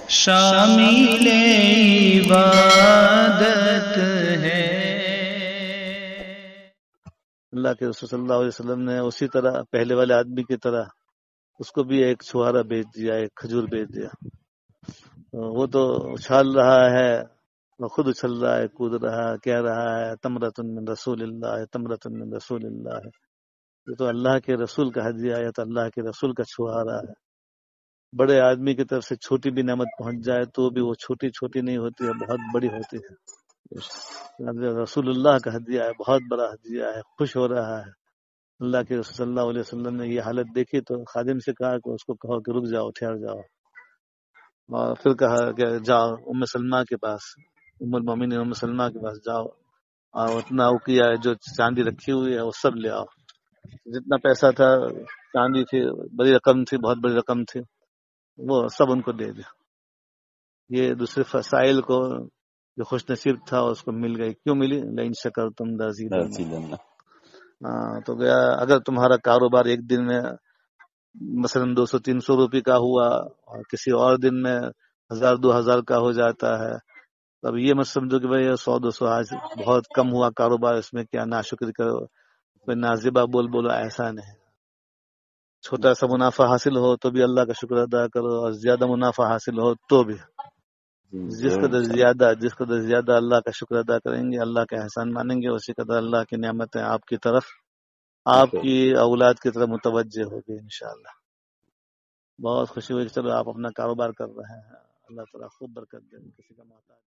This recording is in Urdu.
شامل عبادت ہے۔ اللہ کے رسول صلی اللہ علیہ وسلم نے اسی طرح پہلے والے آدمی کی طرح اس کو بھی ایک چھوارا بیچ دیا، ایک کھجور بیچ دیا۔ وہ تو اچھال رہا ہے، وہ خود اچھل رہا ہے، کود رہا ہے، کہہ رہا ہے تمرۃ من رسول اللہ، تمرۃ من رسول اللہ۔ یہ تو اللہ کے رسول کا ہدیہ ہے، تو اللہ کے رسول کا چھوارا ہے۔ بڑے آدمی کی طرف سے چھوٹی بھی نعمت پہنچ جائے تو بھی وہ چھوٹی چھوٹی نہیں ہوتی ہے، بہت بڑی ہوتی ہے۔ رسول اللہ کا ہدیہ ہے، بہت بڑا ہدیہ ہے، خوش ہو رہا ہے۔ اللہ کے رسول صلی اللہ علیہ وسلم نے یہ حالت دیکھی تو خادم سے کہا کہ اس کو کہو کہ رک جاؤ، ٹھہر جاؤ، اور پھر کہا کہ جاؤ ام سلمہ کے پاس، ام المومنین ام سلمہ کے پاس جاؤ، اور اتنا اوقیہ جو چاندی رکھی ہوئی ہے وہ سب لے آؤ۔ جتنا پیسہ تھا، چاندی تھی، بڑی رقم تھی، بہت بڑی رقم تھی، وہ سب ان کو دے دیا۔ یہ دوسرے فسائل کو جو خوش نصیب تھا اس کو مل گئی۔ کیوں ملی؟ لئن شکرتم لازیدنکم۔ تو گیا اگر تمہارا کاروبار ایک دن میں مثلا 200-300 روپے کا ہوا اور کسی اور دن میں 1000-2000 کا ہو جاتا ہے، اب یہ مت سمجھو کہ بھائی 100-200 آج بہت کم ہوا کاروبار، اس میں کیا ناشکری کرو، کوئی نازیبہ بولو، ایسا نہیں۔ چھوٹا سا منافع حاصل ہو تو بھی اللہ کا شکر ادا کرو، اور زیادہ منافع حاصل ہو تو بھی جس قدر زیادہ اللہ کا شکر ادا کریں گے، اللہ کا احسان مانیں گے، اسی قدر اللہ کی نعمتیں آپ کی طرف، آپ کی اولاد کی طرف متوجہ ہوگی انشاءاللہ۔ بہت خوشی ہوئی کہ چلو آپ اپنا کاروبار کر رہے ہیں، اللہ تعالیٰ خوب برکت دے، کسی کا محتاج